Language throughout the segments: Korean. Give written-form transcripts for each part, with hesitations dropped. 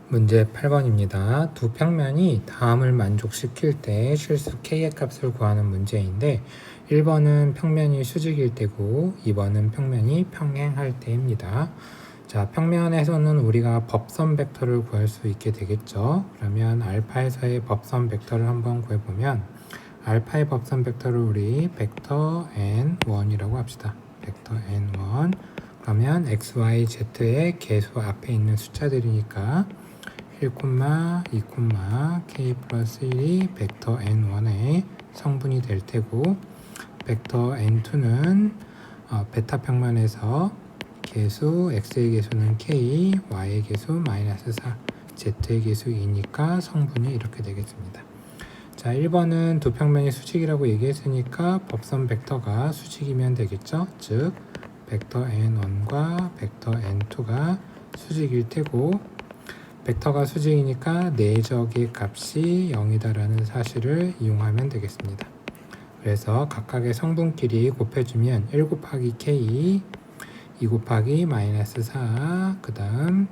문제 8번입니다. 두 평면이 다음을 만족시킬 때 실수 k의 값을 구하는 문제인데 1번은 평면이 수직일 때고 2번은 평면이 평행할 때입니다. 자, 평면에서는 우리가 법선 벡터를 구할 수 있게 되겠죠. 그러면 알파에서의 법선 벡터를 한번 구해보면 알파의 법선 벡터를 우리 벡터 n1이라고 합시다. 벡터 n1 그러면 x, y, z의 개수 앞에 있는 숫자들이니까 1, 2, k 플러스 1이 벡터 n1의 성분이 될 테고 벡터 n2는 베타 평면에서 개수 x의 개수는 k, y의 개수 마이너스 4, z의 개수 2니까 성분이 이렇게 되겠습니다. 자, 1번은 두 평면이 수직이라고 얘기했으니까 법선 벡터가 수직이면 되겠죠. 즉 벡터 n1과 벡터 n2가 수직일 테고 벡터가 수직이니까 내적의 값이 0이다라는 사실을 이용하면 되겠습니다. 그래서 각각의 성분끼리 곱해주면 1 곱하기 k, 2 곱하기 마이너스 4, 그 다음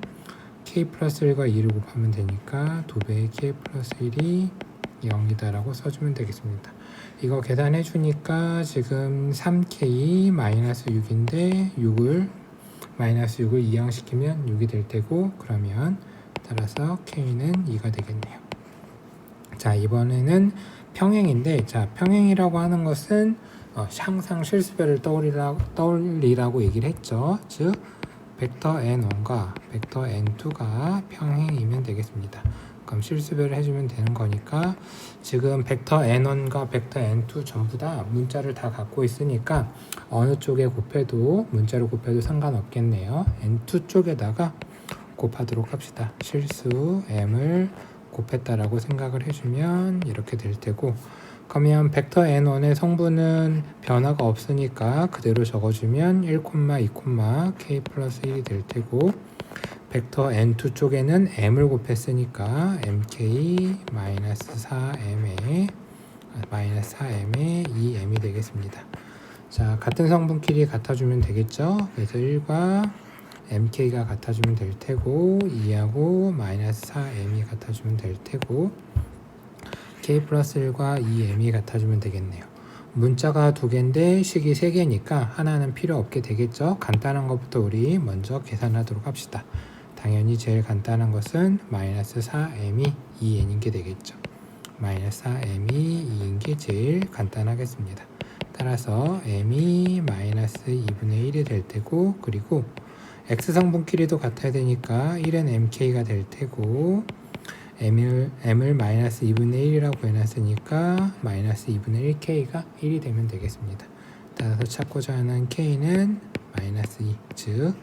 k 플러스 1과 2를 곱하면 되니까 2배의 k 플러스 1이 0이다라고 써주면 되겠습니다. 이거 계산해 주니까 지금 3k 마이너스 6인데 마이너스 6을 이항시키면 6이 될 테고 그러면 따라서 k는 2가 되겠네요. 자, 이번에는 평행인데 자, 평행이라고 하는 것은 항상 실수배를 떠올리라고 얘기를 했죠. 즉 벡터 n1과 벡터 n2가 평행이면 되겠습니다. 그럼 실수배를 해주면 되는 거니까 지금 벡터 n1과 벡터 n2 전부 다 문자를 다 갖고 있으니까 어느 쪽에 곱해도 문자를 곱해도 상관없겠네요. n2 쪽에다가 곱하도록 합시다. 실수 m을 곱했다라고 생각을 해주면 이렇게 될 테고 그러면 벡터 n1의 성분은 변화가 없으니까 그대로 적어주면 1, 2, k 플러스 1이 될 테고 벡터 n2 쪽에는 m을 곱했으니까 mk 마이너스 4m에 2m이 되겠습니다. 자, 같은 성분끼리 같아주면 되겠죠. 그래서 1과 mk가 같아주면 될 테고 2하고 마이너스 4m이 같아주면 될 테고 k 플러스 1과 2m이 같아주면 되겠네요. 문자가 두 개인데 식이 세 개니까 하나는 필요 없게 되겠죠. 간단한 것부터 우리 먼저 계산하도록 합시다. 당연히 제일 간단한 것은 마이너스 4m이 2n인 게 되겠죠. 마이너스 4m이 2인 게 제일 간단하겠습니다. 따라서 m이 마이너스 2분의 1이 될 테고 그리고 x성분끼리도 같아야 되니까 1은 mk가 될 테고 m을 마이너스 2분의 1이라고 해놨으니까 마이너스 2분의 1k가 1이 되면 되겠습니다. 따라서 찾고자 하는 k는 마이너스 2, 즉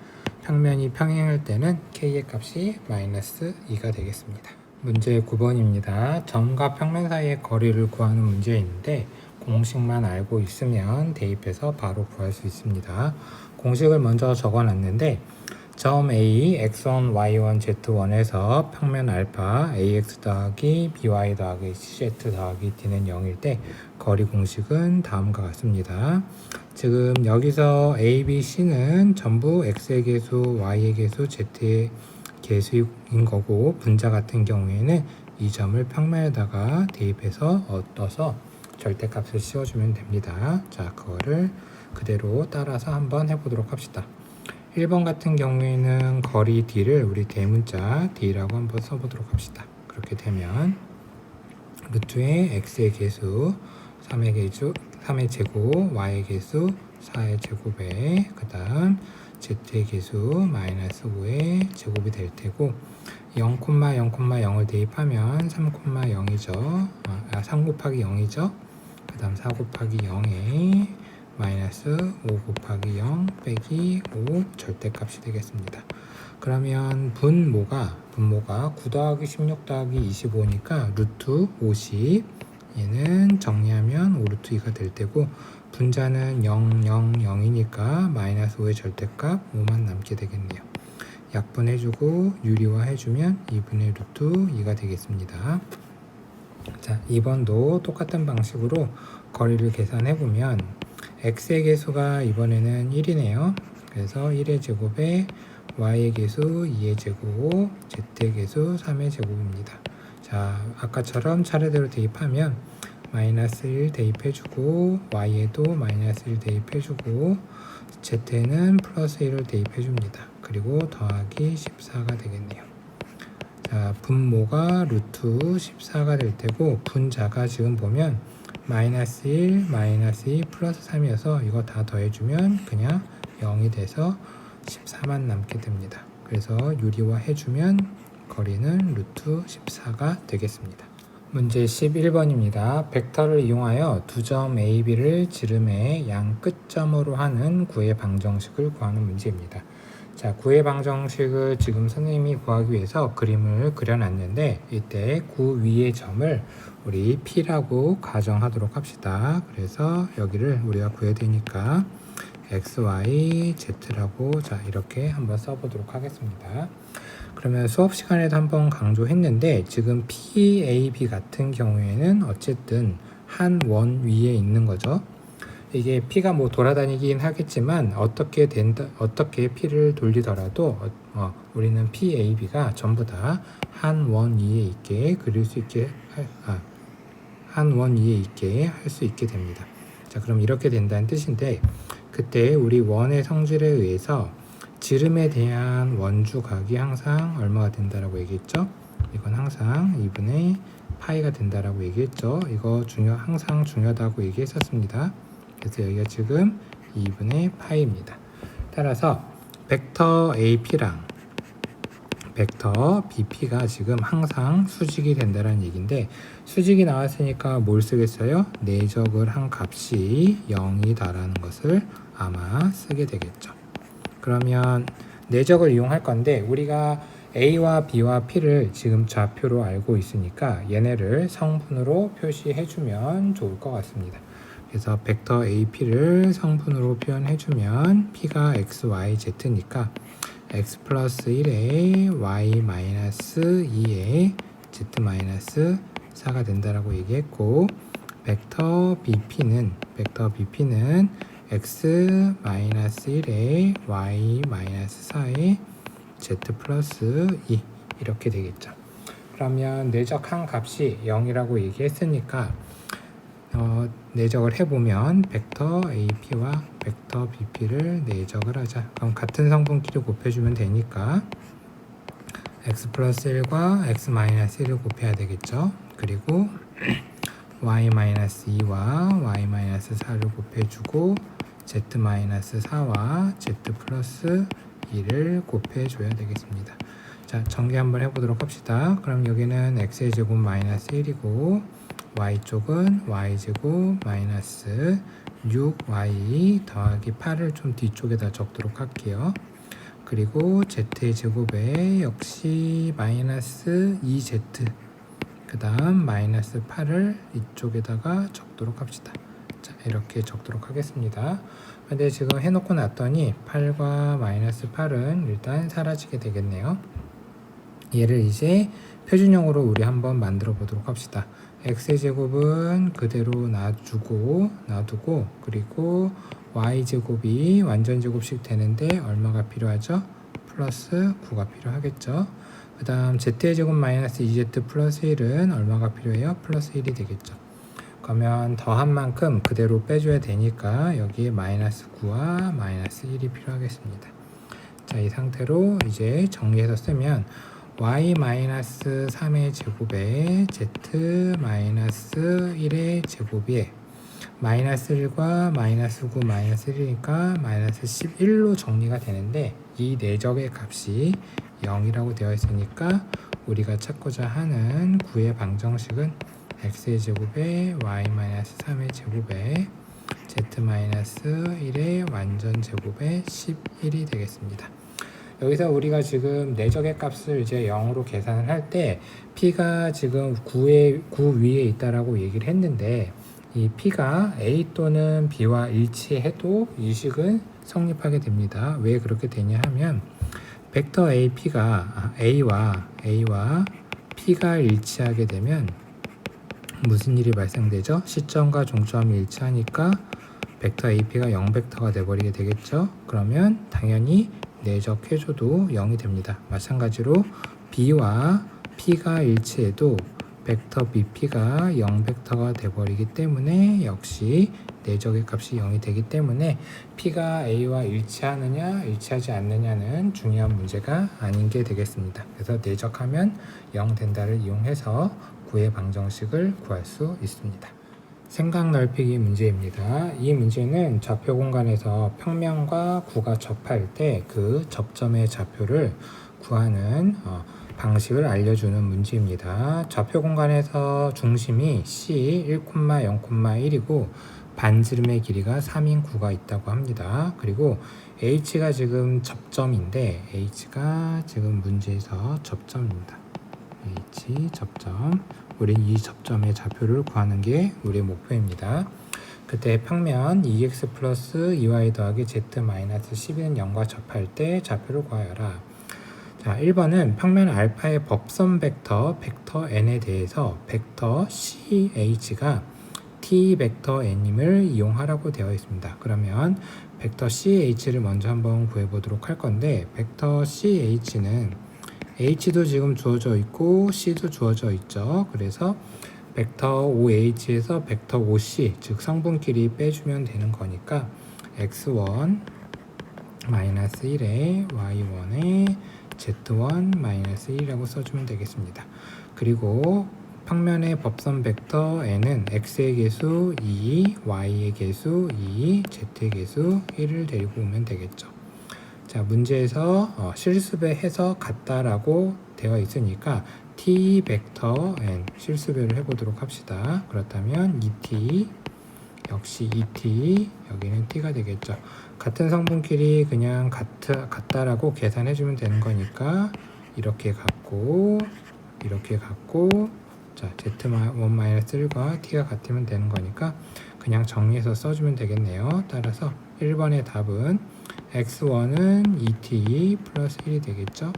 평면이 평행할 때는 k의 값이 마이너스 2가 되겠습니다. 문제 9번입니다. 점과 평면 사이의 거리를 구하는 문제인데 공식만 알고 있으면 대입해서 바로 구할 수 있습니다. 공식을 먼저 적어놨는데 점 A, x1, y1, z1에서 평면 알파 ax 더하기 by 더하기 cz 더하기 d는 0일 때 거리 공식은 다음과 같습니다. 지금 여기서 a, b, c는 전부 x의 개수, y의 개수, z의 개수인 거고 분자 같은 경우에는 이 점을 평면에다가 대입해서 얻어서 절대값을 씌워주면 됩니다. 자, 그거를 그대로 따라서 한번 해보도록 합시다. 1번 같은 경우에는 거리 d를 우리 대문자 d라고 한번 써보도록 합시다. 그렇게 되면 루트의 x의 개수 3의 제곱, y의 개수 4의 제곱에 그 다음 z의 개수 마이너스 5의 제곱이 될 테고 0,0,0을 대입하면 3,0이죠. 3 곱하기 0이죠. 그 다음 4 곱하기 0에 마이너스 5 곱하기 0 빼기 5 절대값이 되겠습니다. 그러면 분모가 9 더하기 16 더하기 25니까 루트 50 얘는 정리하면 5 루트 2가 될 테고 분자는 0, 0, 0이니까 마이너스 5의 절대값 5만 남게 되겠네요. 약분해주고 유리화해주면 2분의 루트 2가 되겠습니다. 자, 2번도 똑같은 방식으로 거리를 계산해보면 x의 개수가 이번에는 1이네요. 그래서 1의 제곱에 y의 계수 2의 제곱, z의 계수 3의 제곱입니다. 자, 아까처럼 차례대로 대입하면 마이너스 1 대입해주고 y에도 마이너스 1 대입해주고 z는 플러스 1을 대입해줍니다. 그리고 더하기 14가 되겠네요. 자, 분모가 루트 14가 될 테고 분자가 지금 보면 마이너스 1, 마이너스 2, 플러스 3이어서 이거 다 더해주면 그냥 0이 돼서 14만 남게 됩니다. 그래서 유리화 해주면 거리는 루트 14가 되겠습니다. 문제 11번입니다. 벡터를 이용하여 두 점 A, B를 지름의 양 끝점으로 하는 구의 방정식을 구하는 문제입니다. 자, 구의 방정식을 지금 선생님이 구하기 위해서 그림을 그려놨는데 이때 구 위의 점을 우리 P라고 가정하도록 합시다. 그래서 여기를 우리가 구해야 되니까 X, Y, Z라고 자 이렇게 한번 써보도록 하겠습니다. 그러면 수업 시간에도 한번 강조했는데 지금 PAB 같은 경우에는 어쨌든 한 원 위에 있는 거죠. 이게 P가 뭐 돌아다니긴 하겠지만 어떻게 P를 돌리더라도 우리는 PAB가 전부 다 한 원 위에 있게 그릴 수 있게 한 원 위에 있게 할 수 있게 됩니다. 자, 그럼 이렇게 된다는 뜻인데 그때 우리 원의 성질에 의해서 지름에 대한 원주각이 항상 얼마가 된다라고 얘기했죠? 이건 항상 2분의 파이가 된다라고 얘기했죠. 이거 항상 중요하다고 얘기했었습니다. 그래서 여기가 지금 2분의 파이입니다. 따라서 벡터 AP랑 벡터 BP가 지금 항상 수직이 된다는 얘기인데 수직이 나왔으니까 뭘 쓰겠어요? 내적을 한 값이 0이다라는 것을 아마 쓰게 되겠죠. 그러면 내적을 이용할 건데 우리가 A와 B와 P를 지금 좌표로 알고 있으니까 얘네를 성분으로 표시해주면 좋을 것 같습니다. 그래서 벡터 AP를 성분으로 표현해주면 P가 X, Y, Z니까 X 플러스 1에 Y 마이너스 2에 Z 마이너스 4가 된다라고 얘기했고 벡터 BP는 X 마이너스 1에 Y 마이너스 4에 Z 플러스 2 이렇게 되겠죠. 그러면 내적한 값이 0이라고 얘기했으니까 내적을 해보면 벡터 AP와 벡터 BP를 내적을 하자. 그럼 같은 성분끼리 곱해주면 되니까 X 플러스 1과 X 마이너스 1을 곱해야 되겠죠. 그리고 Y 마이너스 2와 Y 마이너스 4를 곱해주고 Z 마이너스 4와 Z 플러스 2를 곱해줘야 되겠습니다. 자, 전개 한번 해보도록 합시다. 그럼 여기는 X의 제곱 마이너스 1이고 Y쪽은 Y제곱 마이너스 6Y 더하기 8을 좀 뒤쪽에다 적도록 할게요. 그리고 Z의 제곱에 역시 마이너스 2Z 그 다음 마이너스 8을 이쪽에다가 적도록 합시다. 자, 이렇게 적도록 하겠습니다. 근데 지금 해놓고 났더니 8과 마이너스 8은 일단 사라지게 되겠네요. 얘를 이제 표준형으로 우리 한번 만들어 보도록 합시다. X의 제곱은 그대로 놔두고 그리고 Y제곱이 완전 제곱씩 되는데 얼마가 필요하죠? 플러스 9가 필요하겠죠. 그 다음 Z의 제곱 마이너스 2Z 플러스 1은 얼마가 필요해요? 플러스 1이 되겠죠. 그러면 더한 만큼 그대로 빼줘야 되니까 여기에 마이너스 9와 마이너스 1이 필요하겠습니다. 자, 이 상태로 이제 정리해서 쓰면 y-3의 제곱에 z-1의 제곱이 마이너스 1과 마이너스 9, 마이너스 1이니까 마이너스 11로 정리가 되는데 이 내적의 값이 0이라고 되어 있으니까 우리가 찾고자 하는 구의 방정식은 x의 제곱에 y-3의 제곱에 z-1의 완전 제곱에 11이 되겠습니다. 여기서 우리가 지금 내적의 값을 이제 0으로 계산을 할 때 P가 지금 9 위에 있다라고 얘기를 했는데 이 P가 A 또는 B와 일치해도 이 식은 성립하게 됩니다. 왜 그렇게 되냐 하면 벡터 AP가 A와 P가 일치하게 되면 무슨 일이 발생되죠? 시점과 종점이 일치하니까 벡터 AP가 0벡터가 돼버리게 되겠죠. 그러면 당연히 내적해줘도 0이 됩니다. 마찬가지로 B와 P가 일치해도 벡터 BP가 0벡터가 돼버리기 때문에 역시 내적의 값이 0이 되기 때문에 P가 A와 일치하느냐 일치하지 않느냐는 중요한 문제가 아닌 게 되겠습니다. 그래서 내적하면 0 된다를 이용해서 구의 방정식을 구할 수 있습니다. 생각 넓히기 문제입니다. 이 문제는 좌표 공간에서 평면과 구가 접할 때 그 접점의 좌표를 구하는 방식을 알려주는 문제입니다. 좌표 공간에서 중심이 C 1,0,1이고 반지름의 길이가 3인 구가 있다고 합니다. 그리고 H가 지금 접점인데 H가 지금 문제에서 접점입니다. H 접점. 우린 이 접점의 좌표를 구하는 게 우리의 목표입니다. 그때 평면 2x 플러스 2y 더하기 z 마이너스 12는 0과 접할 때 좌표를 구하여라. 자, 1번은 평면 알파의 법선 벡터 n에 대해서 벡터 ch가 t 벡터 n임을 이용하라고 되어 있습니다. 그러면 벡터 ch를 먼저 한번 구해보도록 할 건데 벡터 ch는 h도 지금 주어져 있고 c도 주어져 있죠. 그래서 벡터 OH에서 벡터 OC 즉 성분끼리 빼주면 되는 거니까 x1 마이너스 1에 y1에 z1 마이너스 1이라고 써주면 되겠습니다. 그리고 평면의 법선 벡터 n은 x의 개수 2, y의 개수 2, z의 개수 1을 데리고 오면 되겠죠. 자, 문제에서 실수배해서 같다라고 되어 있으니까 t 벡터 n 실수배를 해보도록 합시다. 그렇다면 2t 역시 2t 여기는 t가 되겠죠. 같은 성분끼리 그냥 같다라고 계산해주면 되는 거니까 이렇게 갖고 자 z1-1과 t가 같으면 되는 거니까 그냥 정리해서 써주면 되겠네요. 따라서 1번의 답은 x1은 2t 플러스 1이 되겠죠.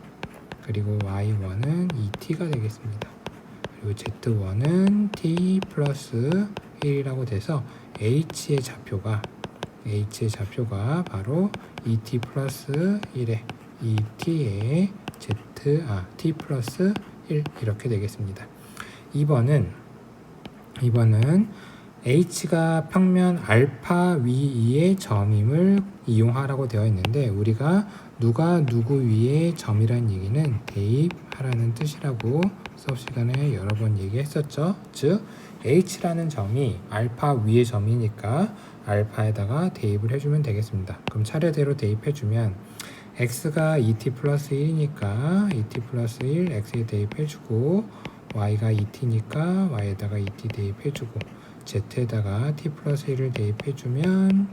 그리고 y1은 2t가 되겠습니다. 그리고 z1은 t 플러스 1이라고 돼서 h의 좌표가 바로 2t 플러스 1에 2t에 t 플러스 1 이렇게 되겠습니다. 2번은 h가 평면 알파 위의 점임을 이용하라고 되어 있는데 우리가 누가 누구 위의 점이라는 얘기는 대입하라는 뜻이라고 수업 시간에 여러 번 얘기했었죠. 즉 h라는 점이 알파 위의 점이니까 알파에다가 대입을 해주면 되겠습니다. 그럼 차례대로 대입해주면 x가 2t 플러스 1이니까 2t 플러스 1 x에 대입해주고 y가 2t니까 y에다가 2t 대입해주고 z에다가 t 플러스 1을 대입해주면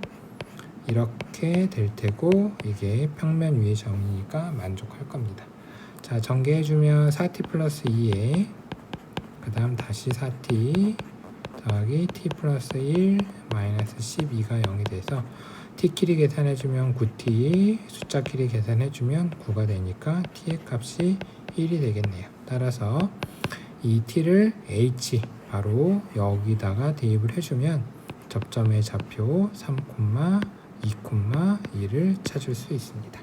이렇게 될 테고 이게 평면 위의 점이니까 만족할 겁니다. 자, 전개해주면 4t 플러스 2에 그 다음 다시 4t 더하기 t 플러스 1 마이너스 12가 0이 돼서 t끼리 계산해주면 9t 숫자끼리 계산해주면 9가 되니까 t의 값이 1이 되겠네요. 따라서 이 t를 h 바로 여기다가 대입을 해주면 접점의 좌표 3,2,1을 찾을 수 있습니다.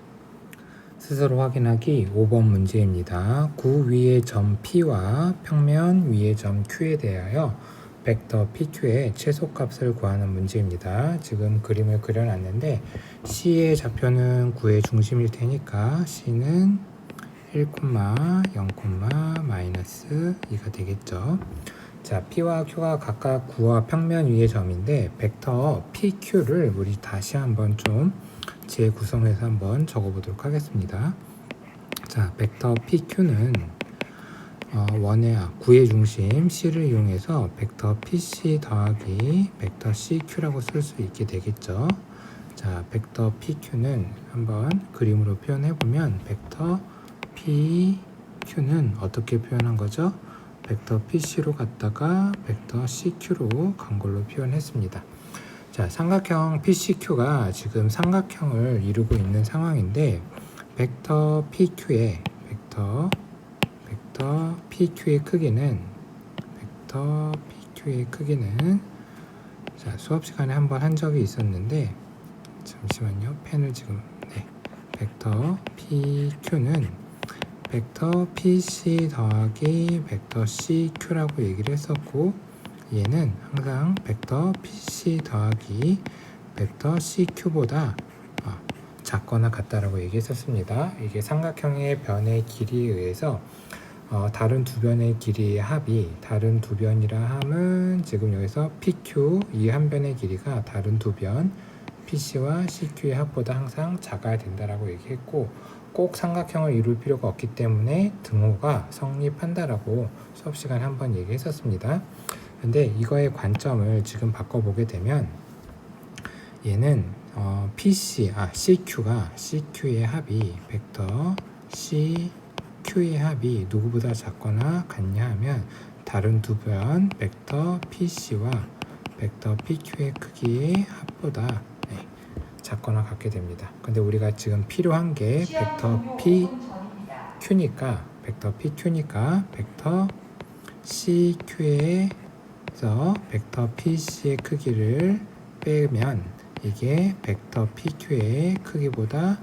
스스로 확인하기 5번 문제입니다. 구 위의 점 P와 평면 위의 점 Q에 대하여 벡터 PQ의 최소값을 구하는 문제입니다. 지금 그림을 그려놨는데 C의 좌표는 구의 중심일 테니까 C는 1, 0, 마이너스 2가 되겠죠. 자, P와 Q가 각각 구와 평면 위의 점인데 벡터 PQ를 우리 다시 한번 좀 재구성해서 한번 적어보도록 하겠습니다. 자, 벡터 PQ는 구의 중심 C를 이용해서 벡터 PC 더하기 벡터 CQ라고 쓸 수 있게 되겠죠. 자, 벡터 PQ는 한번 그림으로 표현해보면 벡터 PQ는 어떻게 표현한 거죠? 벡터 PC로 갔다가 벡터 CQ로 간 걸로 표현했습니다. 자, 삼각형 PCQ가 지금 삼각형을 이루고 있는 상황인데 벡터 PQ의 크기는 자, 수업 시간에 한번 한 적이 있었는데 잠시만요. 펜을 지금 벡터 PQ는 벡터 PC 더하기 벡터 CQ라고 얘기를 했었고, 얘는 항상 벡터 PC 더하기 벡터 CQ보다 작거나 같다라고 얘기했었습니다. 이게 삼각형의 변의 길이에 의해서 다른 두 변의 길이의 합이, 다른 두 변이라 함은 지금 여기서 PQ, 이 한 변의 길이가 다른 두 변 PC와 CQ의 합보다 항상 작아야 된다라고 얘기했고, 꼭 삼각형을 이룰 필요가 없기 때문에 등호가 성립한다라고 수업 시간에 한번 얘기했었습니다. 근데 이거의 관점을 지금 바꿔보게 되면 얘는 CQ의 합이 벡터 CQ의 합이 누구보다 작거나 같냐 하면 다른 두 변 벡터 PC와 벡터 PQ의 크기의 합보다 작거나 같게 됩니다. 근데 우리가 지금 필요한 게 벡터 PQ니까 벡터 CQ에서 벡터 PC의 크기를 빼면 이게 벡터 PQ의 크기보다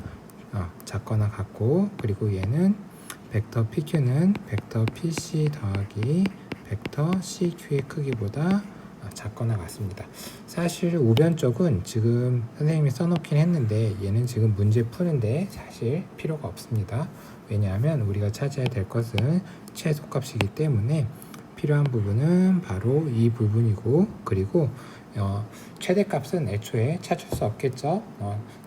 작거나 같고, 그리고 얘는 벡터 PQ는 벡터 PC 더하기 벡터 CQ의 크기보다 작거나 같습니다. 사실 우변 쪽은 지금 선생님이 써놓긴 했는데 얘는 지금 문제 푸는데 사실 필요가 없습니다. 왜냐하면 우리가 찾아야 될 것은 최소값이기 때문에 필요한 부분은 바로 이 부분이고, 그리고 최대값은 애초에 찾을 수 없겠죠.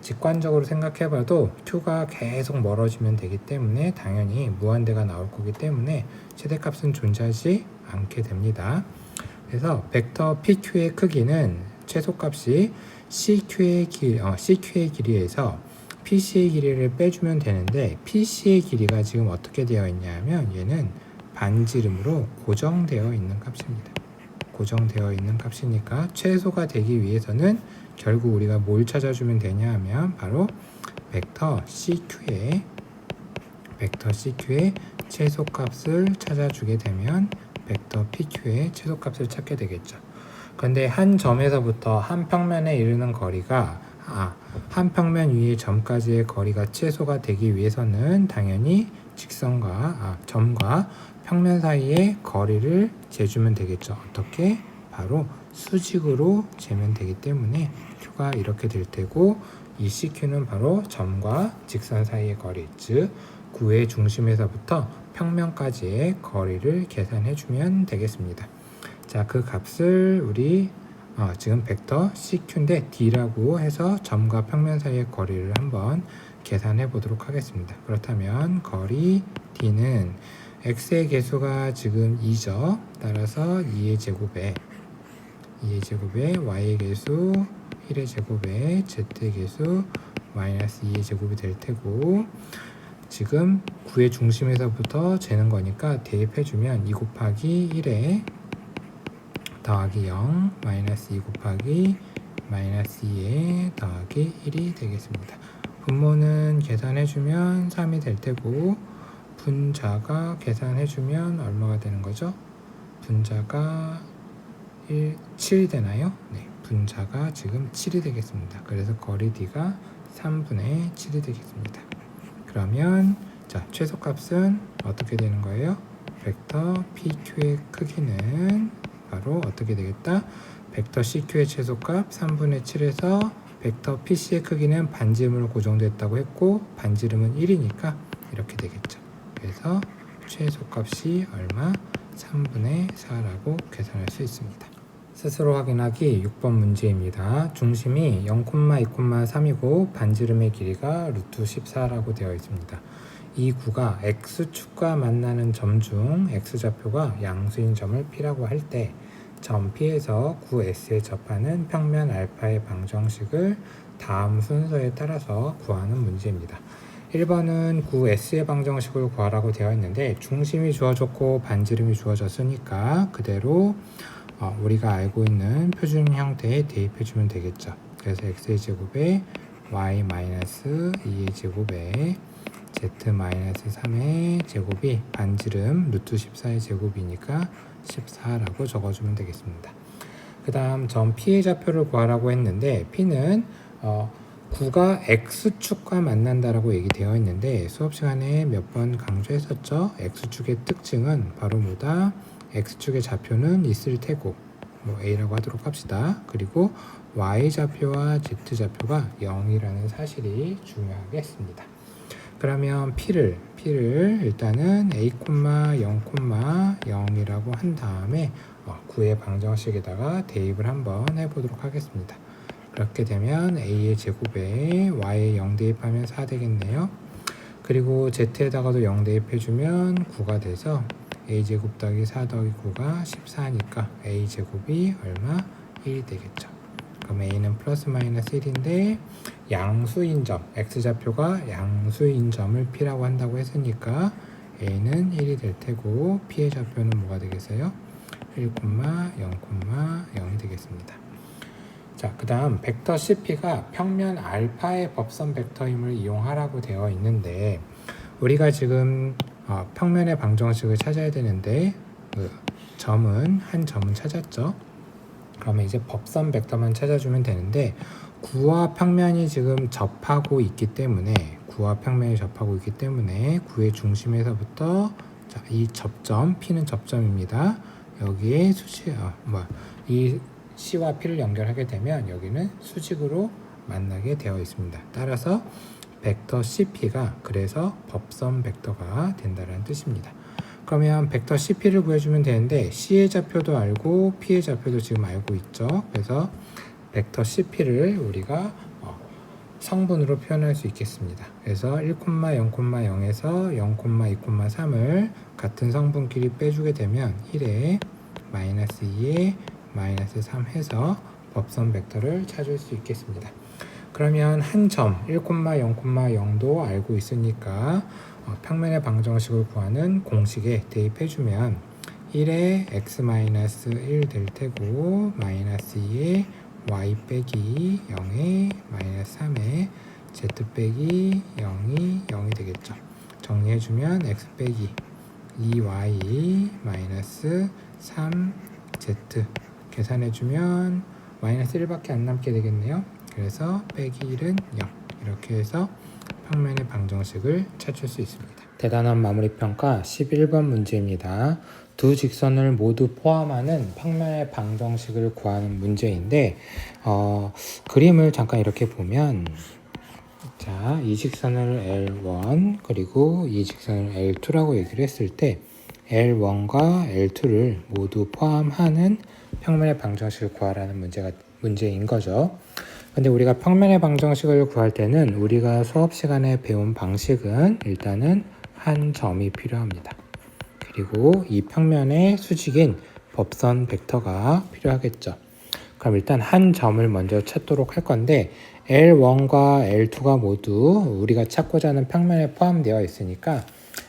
직관적으로 생각해봐도 Q가 계속 멀어지면 되기 때문에 당연히 무한대가 나올 거기 때문에 최대값은 존재하지 않게 됩니다. 그래서 벡터 PQ의 크기는 최소값이 CQ의 길이에서 PC의 길이를 빼주면 되는데, PC의 길이가 지금 어떻게 되어 있냐면 얘는 반지름으로 고정되어 있는 값입니다. 고정되어 있는 값이니까 최소가 되기 위해서는 결국 우리가 뭘 찾아주면 되냐 하면 바로 벡터 CQ의 최소값을 찾아주게 되면 벡터 PQ의 최소값을 찾게 되겠죠. 그런데 한 점에서부터 한 평면에 이르는 거리가 한 평면 위의 점까지의 거리가 최소가 되기 위해서는 당연히 직선과 점과 평면 사이의 거리를 재주면 되겠죠. 어떻게? 바로 수직으로 재면 되기 때문에 Q가 이렇게 될 테고, 이 CQ는 바로 점과 직선 사이의 거리, 즉 구의 중심에서부터 평면까지의 거리를 계산해 주면 되겠습니다. 자, 그 값을 우리 지금 벡터 CQ인데 D라고 해서 점과 평면 사이의 거리를 한번 계산해 보도록 하겠습니다. 그렇다면 거리 D는 X의 개수가 지금 2죠. 따라서 2의 제곱에 Y의 개수 1의 제곱에 Z의 개수 마이너스 2의 제곱이 될 테고, 지금 9의 중심에서부터 재는 거니까 대입해주면 2 곱하기 1에 더하기 0 마이너스 2 곱하기 마이너스 2에 더하기 1이 되겠습니다. 분모는 계산해주면 3이 될 테고, 분자가 계산해주면 얼마가 되는 거죠? 분자가 7이 되나요? 네, 분자가 지금 7이 되겠습니다. 그래서 거리 D가 3분의 7이 되겠습니다. 그러면 자, 최소값은 어떻게 되는 거예요? 벡터 PQ의 크기는 바로 어떻게 되겠다? 벡터 CQ의 최소값 3분의 7에서 벡터 PC의 크기는 반지름으로 고정됐다고 했고, 반지름은 1이니까 이렇게 되겠죠. 그래서 최소값이 얼마? 3분의 4라고 계산할 수 있습니다. 스스로 확인하기 6번 문제입니다. 중심이 0,2,3이고 반지름의 길이가 루트 14라고 되어 있습니다. 이 구가 X축과 만나는 점 중 X좌표가 양수인 점을 P라고 할 때 점 P에서 구 S에 접하는 평면 알파의 방정식을 다음 순서에 따라서 구하는 문제입니다. 1번은 구 S의 방정식을 구하라고 되어 있는데, 중심이 주어졌고 반지름이 주어졌으니까 그대로 우리가 알고 있는 표준 형태에 대입해주면 되겠죠. 그래서 x의 제곱에 y-2의 제곱에 z-3의 제곱이 반지름 루트 14의 제곱이니까 14라고 적어주면 되겠습니다. 그 다음 점 P의 좌표를 구하라고 했는데 P는 9가 X축과 만난다라고 얘기되어 있는데 수업 시간에 몇 번 강조했었죠. X축의 특징은 바로 뭐다? X축의 좌표는 있을 테고 뭐 A라고 하도록 합시다. 그리고 Y좌표와 Z좌표가 0이라는 사실이 중요하겠습니다. 그러면 P를 일단은 A, 0,0이라고 한 다음에 9의 방정식에다가 대입을 한번 해보도록 하겠습니다. 그렇게 되면 A의 제곱에 Y에 0 대입하면 4 되겠네요. 그리고 Z에다가도 0 대입해주면 9가 돼서 A제곱 더하기 4 더하기 9가 14니까 A제곱이 얼마? 1이 되겠죠. 그럼 A는 플러스 마이너스 1인데 양수인 점, X좌표가 양수인 점을 P라고 한다고 했으니까 A는 1이 될 테고 P의 좌표는 뭐가 되겠어요? 1,0,0이 되겠습니다. 자, 그 다음 벡터 CP가 평면 알파의 법선 벡터임을 이용하라고 되어 있는데 우리가 지금 평면의 방정식을 찾아야 되는데 한 점은 찾았죠. 그러면 이제 법선 벡터만 찾아주면 되는데 9와 평면이 지금 접하고 있기 때문에 9의 중심에서부터 이 접점 P는 접점입니다. 여기에 이 C와 P를 연결하게 되면 여기는 수직으로 만나게 되어 있습니다. 따라서 벡터 CP가 그래서 법선 벡터가 된다는 뜻입니다. 그러면 벡터 CP를 구해주면 되는데 C의 좌표도 알고 P의 좌표도 지금 알고 있죠. 그래서 벡터 CP를 우리가 성분으로 표현할 수 있겠습니다. 그래서 1,0,0에서 0,2,3을 같은 성분끼리 빼주게 되면 1에 마이너스 2에 마이너스 3 해서 법선 벡터를 찾을 수 있겠습니다. 그러면 한 점 1,0,0도 알고 있으니까 평면의 방정식을 구하는 공식에 대입해주면 1에 x-1 될 테고 마이너스 2에 y 빼기 0에 마이너스 3에 z 빼기 0이 되겠죠. 정리해주면 x 빼기 2y 마이너스 3z 계산해주면 마이너스 1밖에 안 남게 되겠네요. 그래서 빼기 1은 0 이렇게 해서 평면의 방정식을 찾을 수 있습니다. 대단한 마무리평가 11번 문제입니다. 두 직선을 모두 포함하는 평면의 방정식을 구하는 문제인데 그림을 잠깐 이렇게 보면 자, 이 직선을 L1 그리고 이 직선을 L2라고 얘기를 했을 때 L1과 L2를 모두 포함하는 평면의 방정식을 구하라는 문제인 거죠. 근데 우리가 평면의 방정식을 구할 때는 우리가 수업 시간에 배운 방식은 일단은 한 점이 필요합니다. 그리고 이 평면의 수직인 법선 벡터가 필요하겠죠. 그럼 일단 한 점을 먼저 찾도록 할 건데 L1과 L2가 모두 우리가 찾고자 하는 평면에 포함되어 있으니까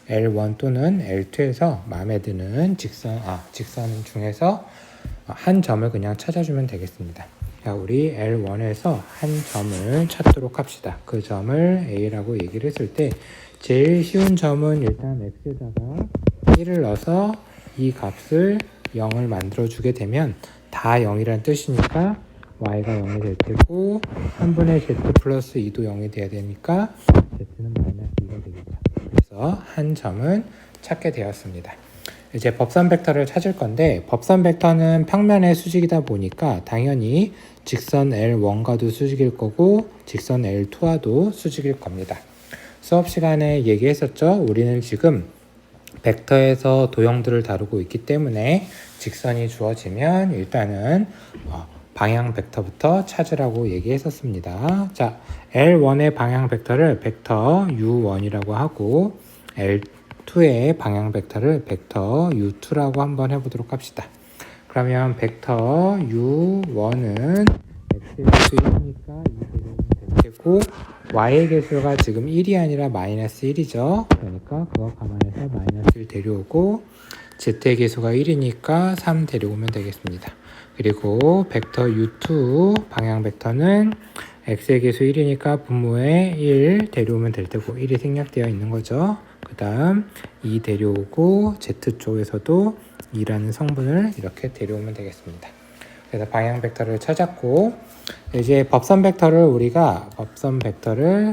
L1 또는 L2에서 마음에 드는 직선 중에서 한 점을 그냥 찾아주면 되겠습니다. 자, 우리 L1에서 한 점을 찾도록 합시다. 그 점을 A라고 얘기를 했을 때 제일 쉬운 점은 일단 X에다가 1을 넣어서 이 값을 0을 만들어 주게 되면 다 0이라는 뜻이니까 Y가 0이 될 테고 3분의 Z 플러스 2도 0이 돼야 되니까 Z는 마이너스 2가 되겠죠. 그래서 한 점은 찾게 되었습니다. 이제 법선 벡터를 찾을 건데 법선 벡터는 평면의 수직이다 보니까 당연히 직선 L1과도 수직일 거고 직선 L2와도 수직일 겁니다. 수업 시간에 얘기했었죠. 우리는 지금 벡터에서 도형들을 다루고 있기 때문에 직선이 주어지면 일단은 방향 벡터부터 찾으라고 얘기했었습니다. 자, L1의 방향 벡터를 벡터 U1이라고 하고 L2의 방향 벡터를 벡터 U2라고 한번 해보도록 합시다. 그러면 벡터 U1은 X의 개수 1이니까 2 대입하면 될 테고 Y의 개수가 지금 1이 아니라 마이너스 1이죠. 그러니까 그거 감안해서 마이너스 1 데려오고 Z의 개수가 1이니까 3 데려오면 되겠습니다. 그리고 벡터 U2 방향 벡터는 X의 개수 1이니까 분모에 1 데려오면 될 테고 1이 생략되어 있는 거죠. 그 다음 2 데려오고 Z쪽에서도 2라는 성분을 이렇게 데려오면 되겠습니다. 그래서 방향 벡터를 찾았고 이제 법선 벡터를 우리가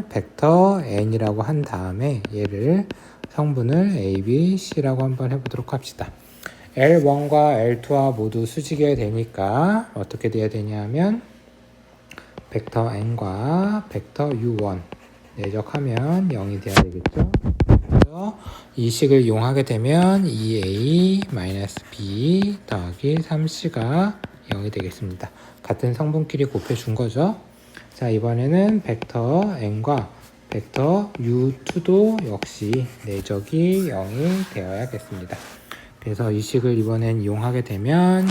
벡터 n이라고 한 다음에 얘를 성분을 a, b, c라고 한번 해보도록 합시다. L1과 L2와 모두 수직이어야 되니까 어떻게 돼야 되냐면 벡터 n과 벡터 u1 내적하면 0이 돼야 되겠죠. 그래서 이 식을 이용하게 되면 2a-b 더하기 3c가 0이 되겠습니다. 같은 성분끼리 곱해준 거죠. 자, 이번에는 벡터 n과 벡터 u2도 역시 내적이 0이 되어야겠습니다. 그래서 이 식을 이번엔 이용하게 되면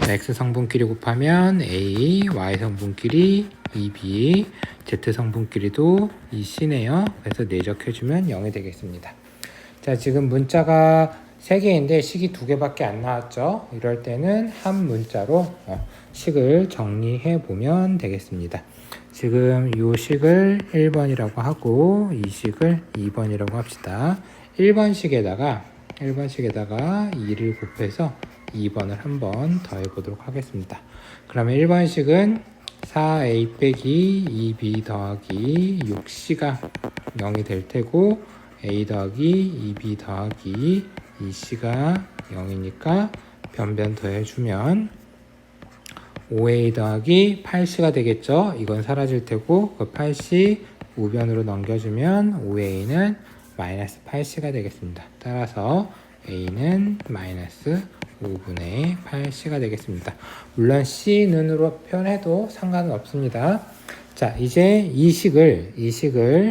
x 성분끼리 곱하면 a, y 성분끼리 2b, z 성분끼리도 2c네요. 그래서 내적해주면 0이 되겠습니다. 자, 지금 문자가 3개인데 식이 2개밖에 안 나왔죠. 이럴 때는 한 문자로 식을 정리해 보면 되겠습니다. 지금 이 식을 1번이라고 하고 이 식을 2번이라고 합시다. 1번식에다가 2를 곱해서 2번을 한번 더해 보도록 하겠습니다. 그러면 1번식은 4a 빼기 2b 더하기 6c가 0이 될 테고 a 더하기 2b 더하기 2c가 0이니까 변변 더해주면 5a 더하기 8c가 되겠죠. 이건 사라질 테고 그 8c 우변으로 넘겨주면 5a는 마이너스 8c가 되겠습니다. 따라서 a는 마이너스 5분의 8c가 되겠습니다. 물론 c는으로 표현해도 상관은 없습니다. 자, 이제 이 식을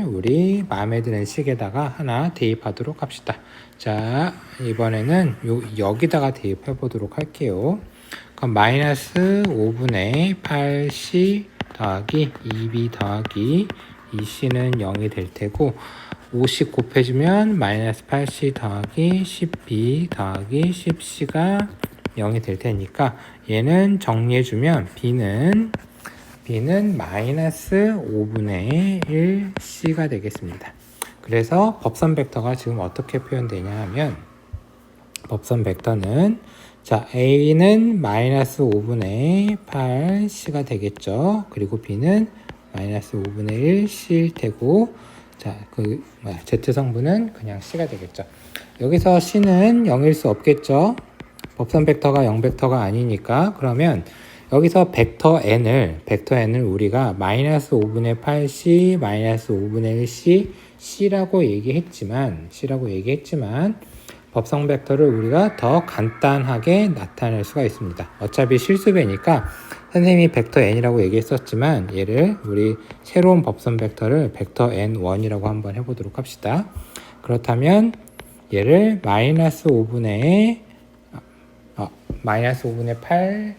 우리 마음에 드는 식에다가 하나 대입하도록 합시다. 자, 이번에는 여기다가 대입해 보도록 할게요. 그럼 마이너스 5분의 8c 더하기 2b 더하기 2c는 0이 될 테고 50 곱해주면 마이너스 8c 더하기 10b 더하기 10c가 0이 될 테니까 얘는 정리해주면 b는 마이너스 5분의 1c가 되겠습니다. 그래서 법선 벡터가 지금 어떻게 표현되냐 하면 법선 벡터는 자, a는 마이너스 5분의 8c가 되겠죠. 그리고 b는 마이너스 5분의 1c일 테고 자, z 성분은 그냥 c가 되겠죠. 여기서 c는 0일 수 없겠죠. 법선 벡터가 0벡터가 아니니까. 그러면 여기서 벡터 n을 우리가 마이너스 5분의 8c, 마이너스 5분의 1c, c라고 얘기했지만 법선 벡터를 우리가 더 간단하게 나타낼 수가 있습니다. 어차피 실수배니까 선생님이 벡터 n이라고 얘기했었지만 얘를 우리 새로운 법선 벡터를 벡터 n1이라고 한번 해보도록 합시다. 그렇다면 얘를 마이너스 5분의 8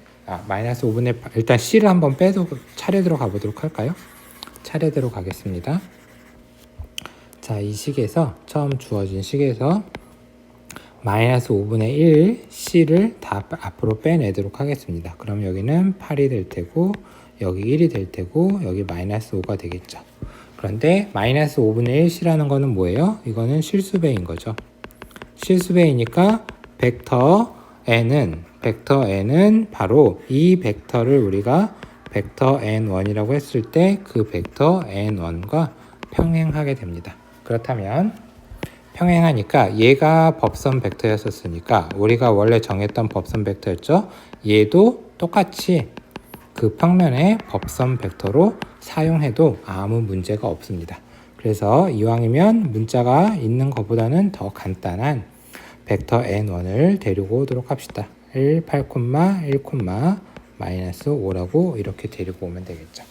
일단 c를 한번 빼도 차례대로 가보도록 할까요? 차례대로 가겠습니다. 자, 이 식에서 처음 주어진 식에서 마이너스 5분의 1 c를 다 앞으로 빼내도록 하겠습니다. 그럼 여기는 8이 될 테고 여기 1이 될 테고 여기 마이너스 5가 되겠죠. 그런데 마이너스 5분의 1 c라는 거는 뭐예요? 이거는 실수배인 거죠. 실수배이니까 벡터 n은 바로 이 벡터를 우리가 벡터 n1이라고 했을 때 그 벡터 n1과 평행하게 됩니다. 그렇다면 평행하니까 얘가 법선 벡터였었으니까 우리가 원래 정했던 법선 벡터였죠. 얘도 똑같이 그 평면의 법선 벡터로 사용해도 아무 문제가 없습니다. 그래서 이왕이면 문자가 있는 것보다는 더 간단한 벡터 n1을 데리고 오도록 합시다. 1, 8, 1, 마이너스 5라고 이렇게 데리고 오면 되겠죠.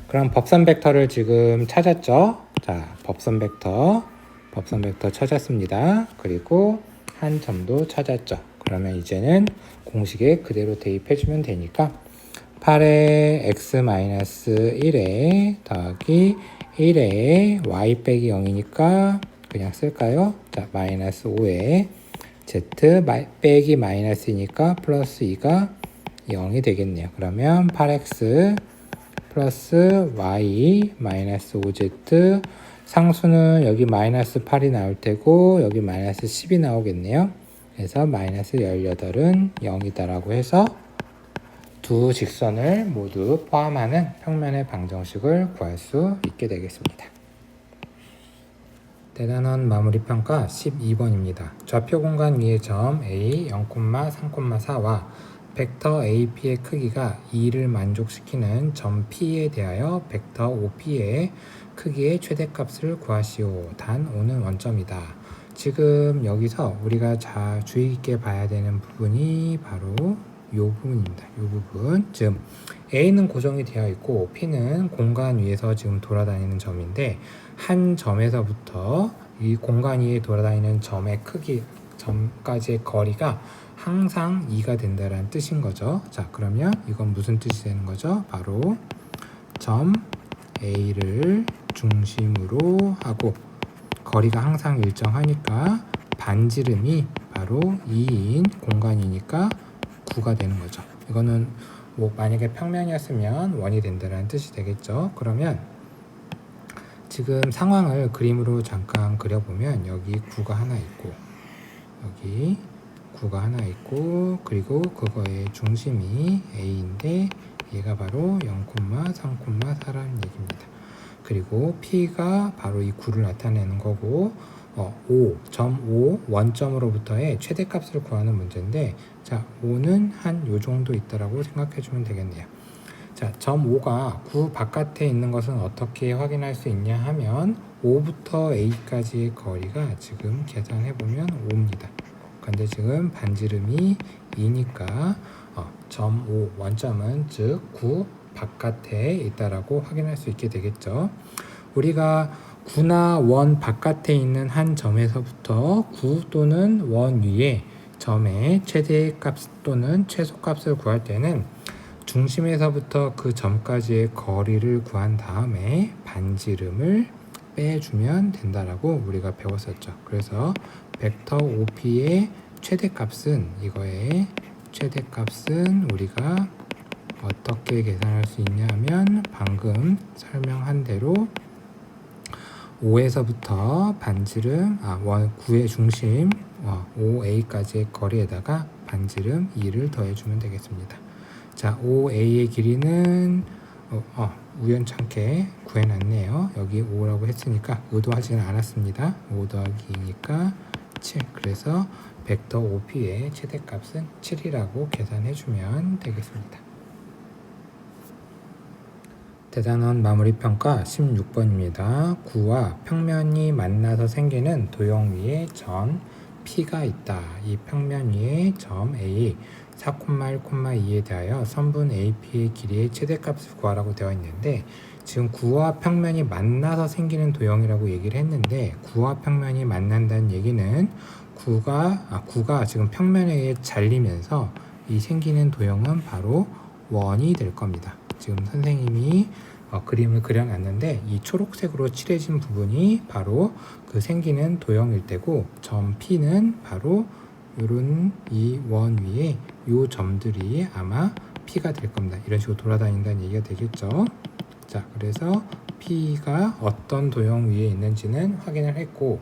그럼 법선 벡터를 지금 찾았죠. 자, 법선 벡터 찾았습니다. 그리고 한 점도 찾았죠. 그러면 이제는 공식에 그대로 대입해주면 되니까 8의 x-1에 더하기 1에 y 빼기 0이니까 그냥 쓸까요? 자, 마이너스 5에 z 빼기 마이너스이니까 플러스 2가 0이 되겠네요. 그러면 8x 플러스 y 마이너스 5z 상수는 여기 마이너스 8이 나올 테고 여기 마이너스 10이 나오겠네요. 그래서 마이너스 18은 0이다 라고 해서 두 직선을 모두 포함하는 평면의 방정식을 구할 수 있게 되겠습니다. 대단원 마무리평가 12번입니다. 좌표 공간 위의 점 A 0,3,4와 벡터 AP의 크기가 2를 만족시키는 점 P에 대하여 벡터 OP의 크기의 최대값을 구하시오. 단 O는 원점이다. 지금 여기서 우리가 주의 깊게 봐야 되는 부분이 바로 이 부분입니다. 이 부분. 즉 A는 고정이 되어 있고 P는 공간 위에서 지금 돌아다니는 점인데 한 점에서부터 이 공간 위에 돌아다니는 점의 크기, 점까지의 거리가 항상 2가 된다는 뜻인 거죠. 자, 그러면 이건 무슨 뜻이 되는 거죠? 바로 점 A를 중심으로 하고 거리가 항상 일정하니까 반지름이 바로 2인 공간이니까 9가 되는 거죠. 이거는 뭐 만약에 평면이었으면 원이 된다는 뜻이 되겠죠. 그러면 지금 상황을 그림으로 잠깐 그려보면 여기 9가 하나 있고 여기 9가 하나 있고 그리고 그거의 중심이 A인데 얘가 바로 0,3,4라는 얘기입니다. 그리고 P가 바로 이 9를 나타내는 거고 5, 원점으로부터의 최대값을 구하는 문제인데 자, 5는 한 요 정도 있다라고 생각해 주면 되겠네요. 자, 점 5가 9 바깥에 있는 것은 어떻게 확인할 수 있냐 하면 5부터 A까지의 거리가 지금 계산해 보면 5입니다. 근데 지금 반지름이 2니까 점 5 원점은 즉 9 바깥에 있다라고 확인할 수 있게 되겠죠. 우리가 9나 원 바깥에 있는 한 점에서부터 9 또는 원 위에 점의 최대값 또는 최소값을 구할 때는 중심에서부터 그 점까지의 거리를 구한 다음에 반지름을 빼주면 된다라고 우리가 배웠었죠. 그래서 벡터 OP의 최대값은 이거의 최대값은 우리가 어떻게 계산할 수 있냐 하면 방금 설명한 대로 5에서부터 반지름 9의 중심 5A까지의 거리에다가 반지름 2를 더해주면 되겠습니다. 자, 5A의 길이는 우연찮게 구해놨네요. 여기 5라고 했으니까 의도하지는 않았습니다. 5 더하기 2니까 7. 그래서 벡터 OP의 최대값은 7이라고 계산해주면 되겠습니다. 대단원 마무리평가 16번입니다. 9와 평면이 만나서 생기는 도형 위에 점 P가 있다. 이 평면 위에 점 A 4,1,2에 대하여 선분 AP의 길이의 최대값을 구하라고 되어 있는데 지금 9와 평면이 만나서 생기는 도형이라고 얘기를 했는데 9와 평면이 만난다는 얘기는 9가 지금 평면에 의해 잘리면서 이 생기는 도형은 바로 원이 될 겁니다. 지금 선생님이 그림을 그려놨는데 이 초록색으로 칠해진 부분이 바로 그 생기는 도형일 때고 점 P는 바로 이런 이 원 위에 요 점들이 아마 P가 될 겁니다. 이런 식으로 돌아다닌다는 얘기가 되겠죠. 자, 그래서 P가 어떤 도형 위에 있는지는 확인을 했고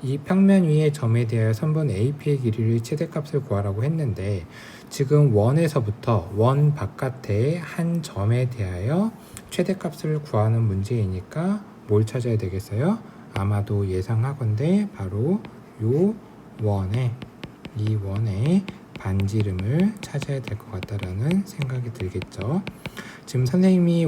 이 평면 위의 점에 대하여 선분 AP의 길이를 최대값을 구하라고 했는데 지금 원에서부터 원 바깥의 한 점에 대하여 최대값을 구하는 문제이니까 뭘 찾아야 되겠어요? 아마도 예상하건대 바로 이 원의 반지름을 찾아야 될 것 같다라는 생각이 들겠죠. 지금 선생님이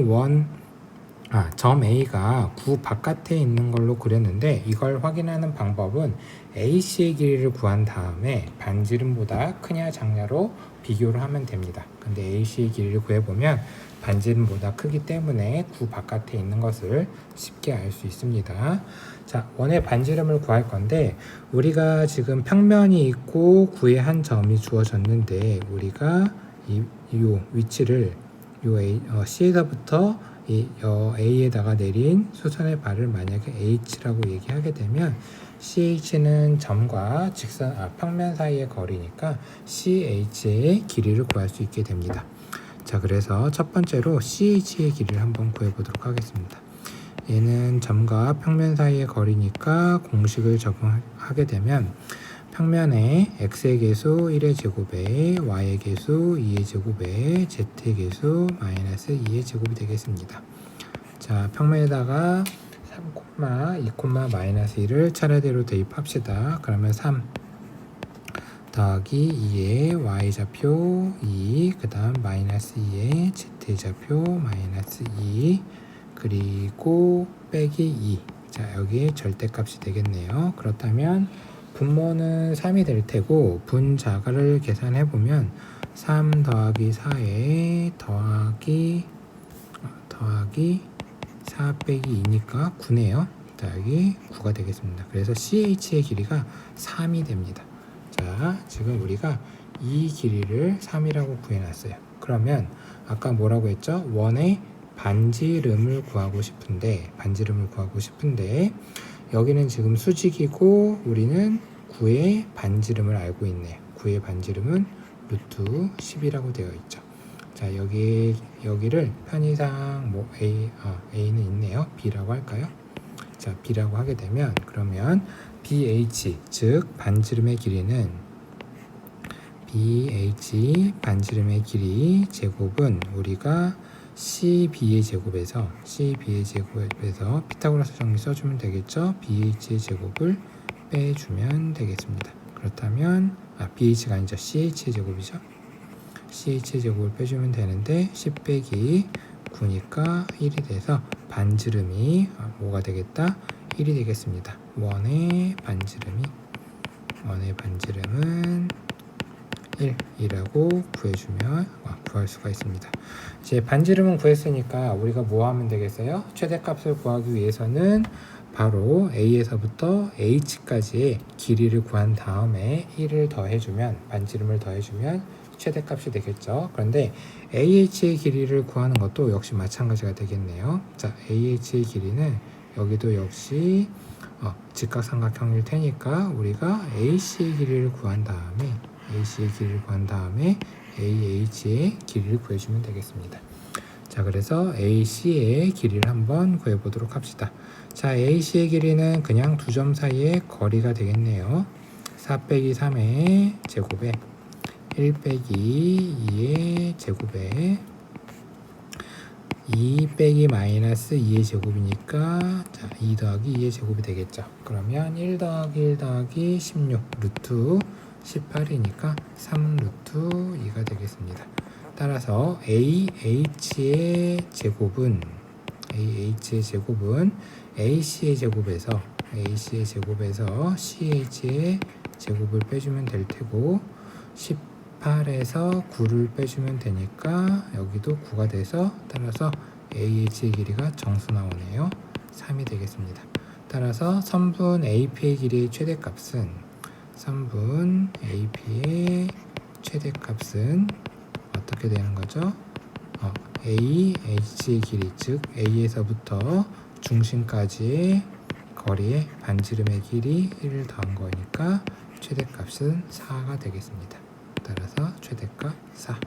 점 A가 9 바깥에 있는 걸로 그렸는데 이걸 확인하는 방법은 AC의 길이를 구한 다음에 반지름보다 크냐 작냐로 비교를 하면 됩니다. 근데 AC의 길이를 구해보면 반지름보다 크기 때문에 9 바깥에 있는 것을 쉽게 알 수 있습니다. 자, 원의 반지름을 구할 건데 우리가 지금 평면이 있고 9의 한 점이 주어졌는데 우리가 이 위치를 C에서부터 A에다가 내린 수선의 발을 만약에 H라고 얘기하게 되면 CH는 점과 평면 사이의 거리니까 CH의 길이를 구할 수 있게 됩니다. 자, 그래서 첫 번째로 CH의 길이를 한번 구해보도록 하겠습니다. 얘는 점과 평면 사이의 거리니까 공식을 적용하게 되면 평면에 x의 계수 1의 제곱에 y의 계수 2의 제곱에 z의 계수 마이너스 2의 제곱이 되겠습니다. 자, 평면에다가 3, 2, 마이너스 1을 차례대로 대입합시다. 그러면 3 더하기 2의 y좌표 2, 그 다음 마이너스 2의 z좌표 마이너스 2, 그리고 빼기 2. 자, 여기 절대값이 되겠네요. 그렇다면 분모는 3이 될 테고 분자가를 계산해 보면 3 더하기 4에 더하기 4 빼기 2니까 9네요. 자, 여기 9가 되겠습니다. 그래서 CH의 길이가 3이 됩니다. 자, 지금 우리가 이 길이를 3이라고 구해놨어요. 그러면 아까 뭐라고 했죠? 원의 반지름을 구하고 싶은데 여기는 지금 수직이고 우리는 9의 반지름을 알고 있네요. 9의 반지름은 루트 10이라고 되어 있죠. 자, 여기를 편의상 뭐 A는 있네요. B라고 할까요? 자, B라고 하게 되면 그러면 BH 즉 반지름의 길이는 BH 반지름의 길이 제곱은 우리가 CB의 제곱에서 피타고라스 정리 써주면 되겠죠. BH의 제곱을 빼주면 되겠습니다. 그렇다면 BH가 아니죠. CH의 제곱이죠. CH의 제곱을 빼주면 되는데 10 빼기 9니까 1이 돼서 반지름이 뭐가 되겠다? 1이 되겠습니다. 원의 반지름은 1이라고 구할 수가 있습니다. 이제 반지름은 구했으니까 우리가 뭐 하면 되겠어요? 최대값을 구하기 위해서는 바로 A에서부터 H까지의 길이를 구한 다음에 1을 더해주면 반지름을 더해주면 최대값이 되겠죠. 그런데 AH의 길이를 구하는 것도 역시 마찬가지가 되겠네요. 자, AH의 길이는 여기도 역시 직각삼각형일 테니까 우리가 AC의 길이를 구한 다음에 AH의 길이를 구해주면 되겠습니다. 자, 그래서 AC의 길이를 한번 구해보도록 합시다. 자, AC의 길이는 그냥 두 점 사이의 거리가 되겠네요. 4 빼기 3의 제곱에 1 빼기 2의 제곱에 2 빼기 마이너스 2의 제곱이니까 자, 2 더하기 2의 제곱이 되겠죠. 그러면 1 더하기 1 더하기 16 루트 18이니까 3 루트 2가 되겠습니다. 따라서 AH의 제곱은 AC의 제곱에서 CH의 제곱을 빼주면 될 테고 18에서 9를 빼주면 되니까 여기도 9가 돼서 따라서 AH의 길이가 정수 나오네요. 3이 되겠습니다. 따라서 선분 AP의 길이의 최대값은 어떻게 되는 거죠? AH의 길이 즉 A에서부터 중심까지의 거리의 반지름의 길이 1을 더한 거니까 최대값은 4가 되겠습니다. 따라서 최대값 4.